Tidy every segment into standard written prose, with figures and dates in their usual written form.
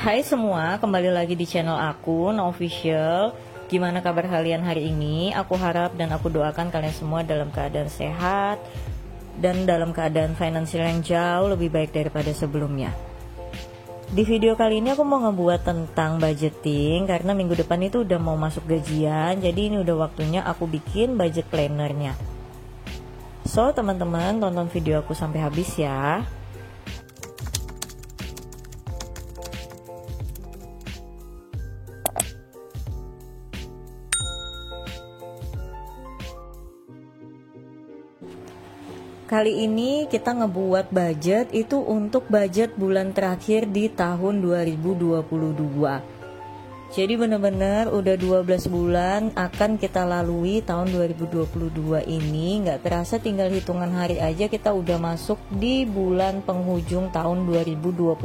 Hai semua, kembali lagi di channel aku, No Official. Gimana kabar kalian hari ini? Aku harap dan aku doakan kalian semua dalam keadaan sehat dan dalam keadaan finansial yang jauh lebih baik daripada sebelumnya. Di video kali ini aku mau ngebuat tentang budgeting karena minggu depan itu udah mau masuk gajian. Jadi ini udah waktunya aku bikin budget plannernya. So teman-teman, tonton video aku sampai habis ya. Kali ini kita ngebuat budget itu untuk budget bulan terakhir di tahun 2022. Jadi bener-bener udah 12 bulan akan kita lalui tahun 2022 ini. Gak terasa tinggal hitungan hari aja kita udah masuk di bulan penghujung tahun 2022.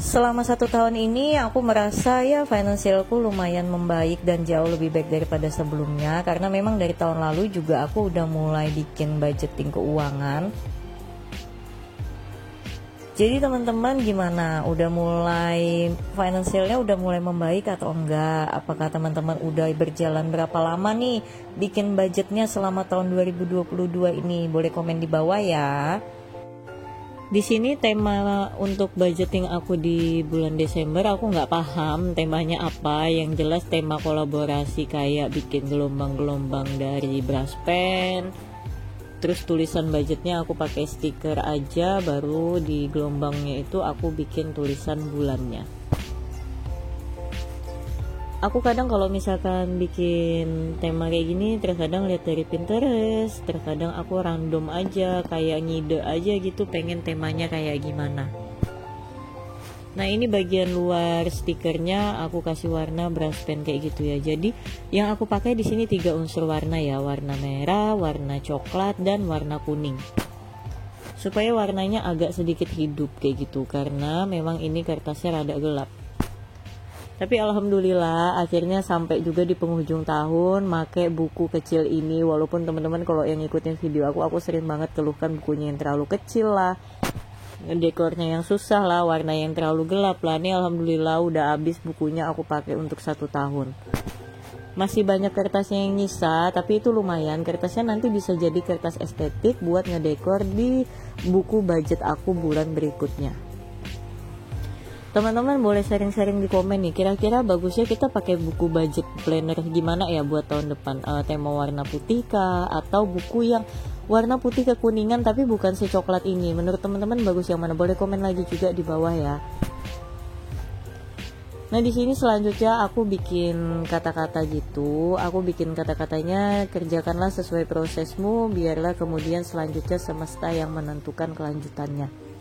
Selama 1 tahun ini aku merasa ya finansialku lumayan membaik dan jauh lebih baik daripada sebelumnya. Karena memang dari tahun lalu juga aku udah mulai bikin budgeting keuangan. Jadi teman-teman gimana? Udah mulai finansialnya udah mulai membaik atau enggak? Apakah teman-teman udah berjalan berapa lama nih bikin budgetnya selama tahun 2022 ini? Boleh komen di bawah ya. Di sini tema untuk budgeting aku di bulan Desember aku nggak paham temanya apa. Yang jelas tema kolaborasi kayak bikin gelombang-gelombang dari brush pen. Terus tulisan budgetnya aku pakai stiker aja, baru di gelombangnya itu aku bikin tulisan bulannya. Aku kadang kalau misalkan bikin tema kayak gini terkadang lihat dari Pinterest, terkadang aku random aja kayak ngide aja gitu pengen temanya kayak gimana. Nah ini bagian luar stikernya aku kasih warna brush pen kayak gitu ya. Jadi yang aku pakai di sini 3 unsur warna ya, warna merah, warna coklat dan warna kuning. Supaya warnanya agak sedikit hidup kayak gitu karena memang ini kertasnya rada gelap. Tapi alhamdulillah akhirnya sampai juga di penghujung tahun make buku kecil ini. Walaupun teman-teman kalau yang ngikutin video aku sering banget keluhkan bukunya yang terlalu kecil lah, dekornya yang susah lah, warna yang terlalu gelap lah. Ini alhamdulillah udah habis bukunya aku pakai untuk 1 tahun. Masih banyak kertasnya yang nyisa, tapi itu lumayan. Kertasnya nanti bisa jadi kertas estetik buat ngedekor di buku budget aku bulan berikutnya. Teman-teman boleh sharing-sharing di komen nih, kira-kira bagusnya kita pakai buku budget planner gimana ya buat tahun depan? Tema warna putih kah? Atau buku yang warna putih kekuningan tapi bukan secoklat ini? Menurut teman-teman bagus yang mana? Boleh komen lagi juga di bawah ya. Nah di sini selanjutnya aku bikin kata-kata gitu. Aku bikin kata-katanya, kerjakanlah sesuai prosesmu, biarlah kemudian selanjutnya semesta yang menentukan kelanjutannya.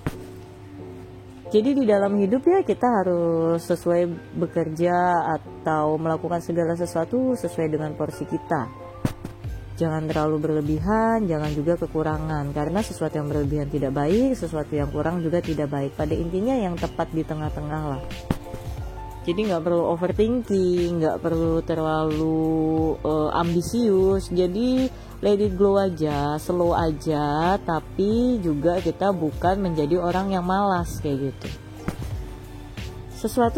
Jadi di dalam hidup ya kita harus sesuai bekerja atau melakukan segala sesuatu sesuai dengan porsi kita. Jangan terlalu berlebihan, jangan juga kekurangan. Karena sesuatu yang berlebihan tidak baik, sesuatu yang kurang juga tidak baik. Pada intinya yang tepat di tengah-tengah lah. Jadi gak perlu overthinking, gak perlu terlalu ambisius. Jadi let it glow aja, slow aja, tapi juga kita bukan menjadi orang yang malas kayak gitu.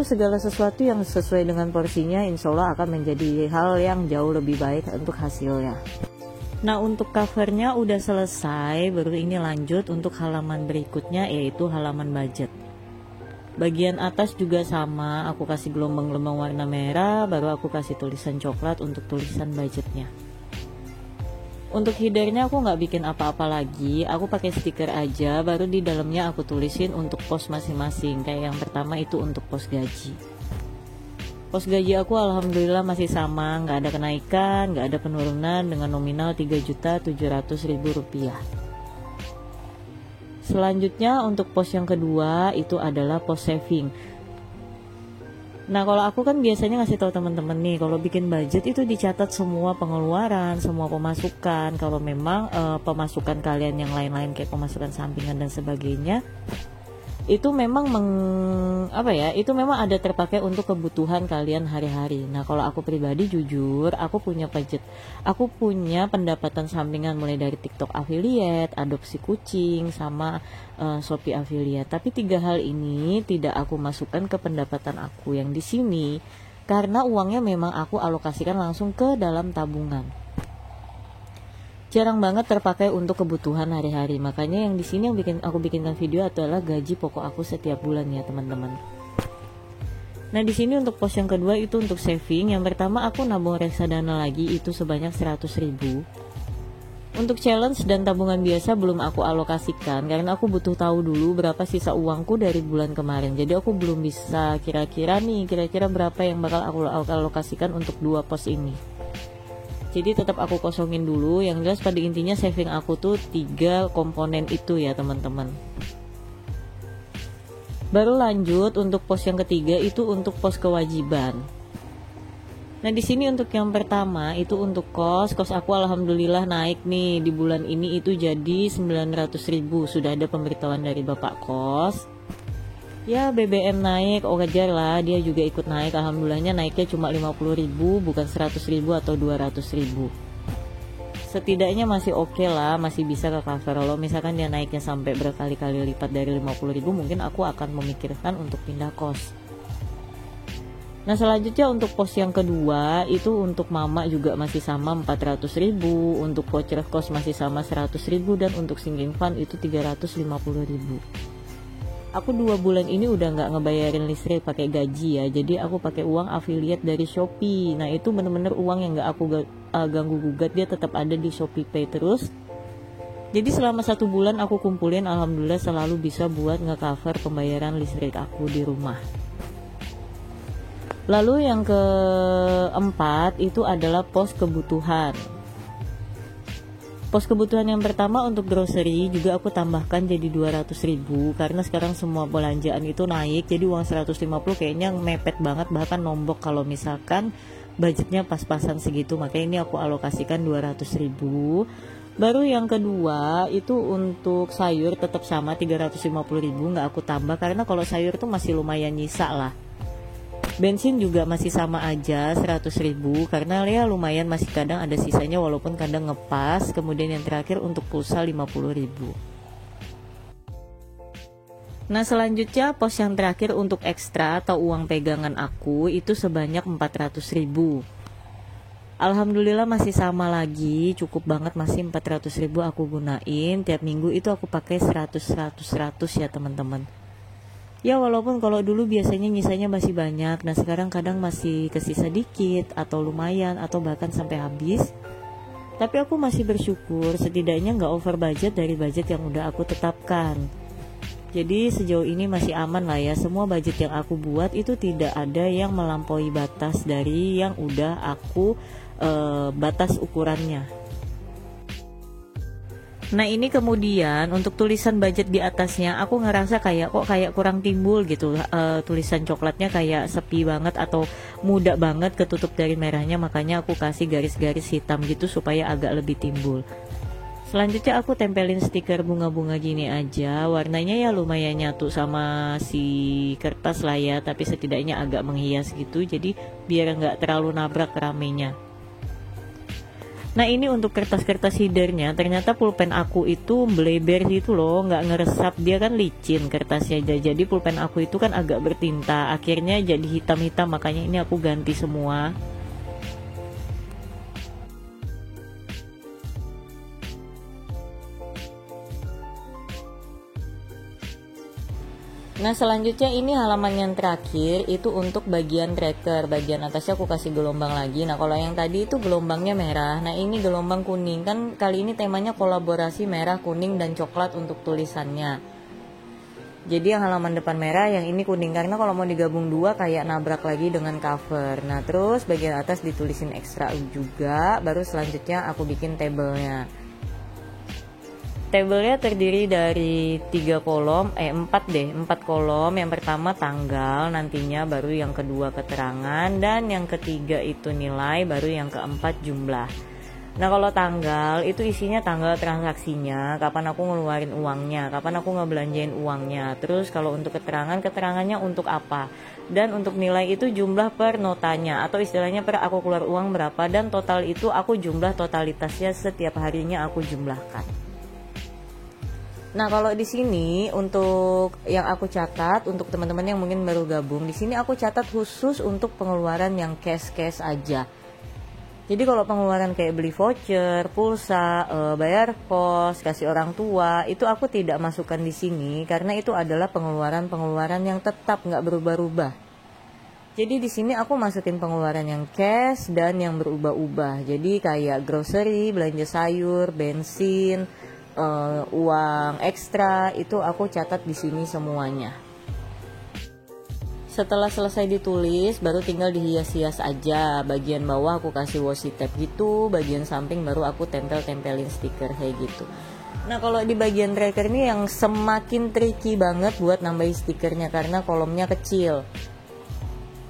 Segala sesuatu yang sesuai dengan porsinya insya Allah akan menjadi hal yang jauh lebih baik untuk hasilnya. Nah untuk covernya udah selesai, baru ini lanjut untuk halaman berikutnya yaitu halaman budget. Bagian atas juga sama, aku kasih gelombang-gelombang warna merah, baru aku kasih tulisan coklat untuk tulisan budgetnya. Untuk headernya aku nggak bikin apa-apa lagi, aku pakai stiker aja, baru di dalamnya aku tulisin untuk pos masing-masing. Kayak yang pertama itu untuk pos gaji. Pos gaji aku alhamdulillah masih sama, nggak ada kenaikan, nggak ada penurunan dengan nominal Rp3.700.000. Selanjutnya untuk pos yang kedua itu adalah pos saving. Nah kalau aku kan biasanya ngasih tahu teman-teman nih, kalau bikin budget itu dicatat semua pengeluaran, semua pemasukan. Kalau memang pemasukan kalian yang lain-lain kayak pemasukan sampingan dan sebagainya, itu memang itu memang ada terpakai untuk kebutuhan kalian hari-hari. Nah kalau aku pribadi jujur aku punya budget, aku punya pendapatan sampingan mulai dari TikTok affiliate, adopsi kucing, sama Shopee affiliate. Tapi 3 hal ini tidak aku masukkan ke pendapatan aku yang di sini karena uangnya memang aku alokasikan langsung ke dalam tabungan. Jarang banget terpakai untuk kebutuhan hari-hari. Makanya yang di sini yang aku bikinkan video adalah gaji pokok aku setiap bulan ya teman-teman. Nah di sini untuk pos yang kedua itu untuk saving. Yang pertama aku nabung reksadana lagi itu sebanyak 100.000. Untuk challenge dan tabungan biasa belum aku alokasikan karena aku butuh tahu dulu berapa sisa uangku dari bulan kemarin. Jadi aku belum bisa kira-kira berapa yang bakal aku alokasikan untuk 2 pos ini. Jadi tetap aku kosongin dulu. Yang jelas pada intinya saving aku tuh 3 komponen itu ya teman-teman. Baru lanjut untuk pos yang ketiga itu untuk pos kewajiban. Nah di sini untuk yang pertama itu untuk kos aku alhamdulillah naik nih di bulan ini itu jadi 900.000. Sudah ada pemberitahuan dari bapak kos. Ya BBM naik, wajar lah dia juga ikut naik. Alhamdulillahnya naiknya cuma 50.000 bukan 100.000 atau 200.000. Setidaknya masih oke lah, masih bisa ke cover. Kalau misalkan dia naiknya sampai berkali-kali lipat dari 50.000 mungkin aku akan memikirkan untuk pindah kos. Nah selanjutnya untuk pos yang kedua itu untuk mama juga masih sama 400.000, untuk voucher kos masih sama 100.000, dan untuk sinking fund itu 350.000. Aku 2 bulan ini udah nggak ngebayarin listrik pakai gaji ya, jadi aku pakai uang affiliate dari Shopee. Nah itu bener-bener uang yang nggak aku ganggu gugat, dia tetap ada di Shopee Pay terus. Jadi selama 1 bulan aku kumpulin, alhamdulillah selalu bisa buat nge-cover pembayaran listrik aku di rumah. Lalu yang keempat itu adalah pos kebutuhan. Pos kebutuhan yang pertama untuk grocery juga aku tambahkan jadi 200.000 karena sekarang semua belanjaan itu naik, jadi uang 150 kayaknya mepet banget, bahkan nombok kalau misalkan budgetnya pas-pasan segitu. Makanya ini aku alokasikan 200.000. Baru yang kedua itu untuk sayur tetap sama 350.000, nggak aku tambah karena kalau sayur tuh masih lumayan nyisa lah. Bensin juga masih sama aja 100.000 karena ya lumayan masih kadang ada sisanya walaupun kadang ngepas. Kemudian yang terakhir untuk pulsa 50.000. Nah selanjutnya pos yang terakhir untuk ekstra atau uang pegangan aku itu sebanyak 400.000. Alhamdulillah masih sama lagi, cukup banget, masih 400.000 aku gunain. Tiap minggu itu aku pakai 100 ya teman-teman. Ya walaupun kalau dulu biasanya nyisanya masih banyak, nah sekarang kadang masih kesisa dikit atau lumayan atau bahkan sampai habis. Tapi aku masih bersyukur setidaknya nggak over budget dari budget yang udah aku tetapkan. Jadi sejauh ini masih aman lah ya, semua budget yang aku buat itu tidak ada yang melampaui batas dari yang udah aku batas ukurannya. Nah ini kemudian untuk tulisan budget di atasnya aku ngerasa kayak kurang timbul gitu. Tulisan coklatnya kayak sepi banget atau muda banget ketutup dari merahnya, makanya aku kasih garis-garis hitam gitu supaya agak lebih timbul. Selanjutnya aku tempelin stiker bunga-bunga gini aja, warnanya ya lumayan nyatu sama si kertas lah ya, tapi setidaknya agak menghias gitu, jadi biar nggak terlalu nabrak keramenya. Nah ini untuk kertas-kertas headernya, ternyata pulpen aku itu bleber gitu loh, nggak ngeresap, dia kan licin kertasnya aja. Jadi pulpen aku itu kan agak bertinta, akhirnya jadi hitam-hitam, makanya ini aku ganti semua. Nah selanjutnya ini halaman yang terakhir itu untuk bagian tracker. Bagian atasnya aku kasih gelombang lagi. Nah kalau yang tadi itu gelombangnya merah, nah ini gelombang kuning. Kan kali ini temanya kolaborasi merah, kuning, dan coklat untuk tulisannya. Jadi yang halaman depan merah, yang ini kuning, karena kalau mau digabung dua kayak nabrak lagi dengan cover. Nah terus bagian atas ditulisin ekstra juga. Baru selanjutnya aku bikin tabelnya. Tabelnya terdiri dari 4 kolom. Yang pertama tanggal nantinya, baru yang kedua keterangan, dan yang ketiga itu nilai, baru yang keempat jumlah. Nah kalau tanggal itu isinya tanggal transaksinya, kapan aku ngeluarin uangnya, kapan aku ngebelanjain uangnya. Terus kalau untuk keterangannya untuk apa. Dan untuk nilai itu jumlah per notanya, atau istilahnya per aku keluar uang berapa, dan total itu aku jumlah totalitasnya setiap harinya aku jumlahkan. Nah kalau di sini untuk yang aku catat untuk teman-teman yang mungkin baru gabung, di sini aku catat khusus untuk pengeluaran yang cash aja. Jadi kalau pengeluaran kayak beli voucher, pulsa, bayar kos, kasih orang tua, itu aku tidak masukkan di sini karena itu adalah pengeluaran yang tetap nggak berubah-ubah. Jadi di sini aku masukin pengeluaran yang cash dan yang berubah-ubah. Jadi kayak grocery, belanja sayur, bensin, uang ekstra itu aku catat di sini semuanya. Setelah selesai ditulis, baru tinggal dihias-hias aja. Bagian bawah aku kasih washi tape gitu, bagian samping baru aku tempelin stiker kayak gitu. Nah kalau di bagian tracker ini yang semakin tricky banget buat nambahin stikernya karena kolomnya kecil.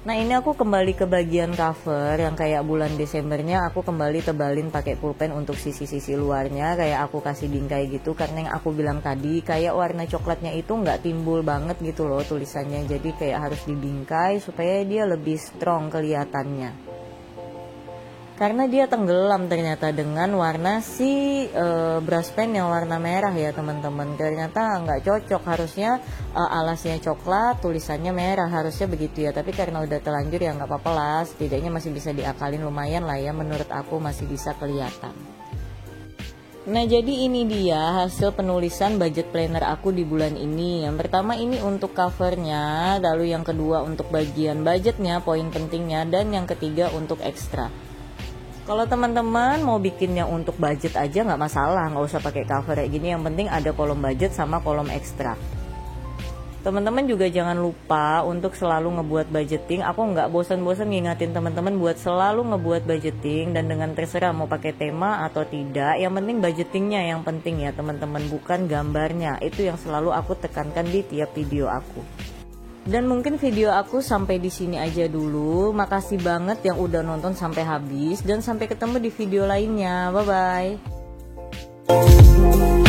Nah ini aku kembali ke bagian cover yang kayak bulan Desembernya aku kembali tebalin pakai pulpen untuk sisi-sisi luarnya, kayak aku kasih bingkai gitu karena yang aku bilang tadi kayak warna coklatnya itu nggak timbul banget gitu loh tulisannya, jadi kayak harus dibingkai supaya dia lebih strong kelihatannya. Karena dia tenggelam ternyata dengan warna si brush pen yang warna merah ya teman-teman. Ternyata nggak cocok, harusnya alasnya coklat, tulisannya merah, harusnya begitu ya. Tapi karena udah terlanjur ya nggak apa-apa lah, setidaknya masih bisa diakalin, lumayan lah ya, menurut aku masih bisa kelihatan. Nah jadi ini dia hasil penulisan budget planner aku di bulan ini. Yang pertama ini untuk covernya, lalu yang kedua untuk bagian budgetnya, poin pentingnya, dan yang ketiga untuk ekstra. Kalau teman-teman mau bikinnya untuk budget aja nggak masalah, nggak usah pakai cover kayak gini, yang penting ada kolom budget sama kolom ekstra. Teman-teman juga jangan lupa untuk selalu ngebuat budgeting. Aku nggak bosan-bosan ngingatin teman-teman buat selalu ngebuat budgeting, dan dengan terserah mau pakai tema atau tidak, yang penting budgetingnya yang penting ya teman-teman, bukan gambarnya. Itu yang selalu aku tekankan di tiap video aku. Dan mungkin video aku sampai di sini aja dulu. Makasih banget yang udah nonton sampai habis, dan sampai ketemu di video lainnya. Bye bye.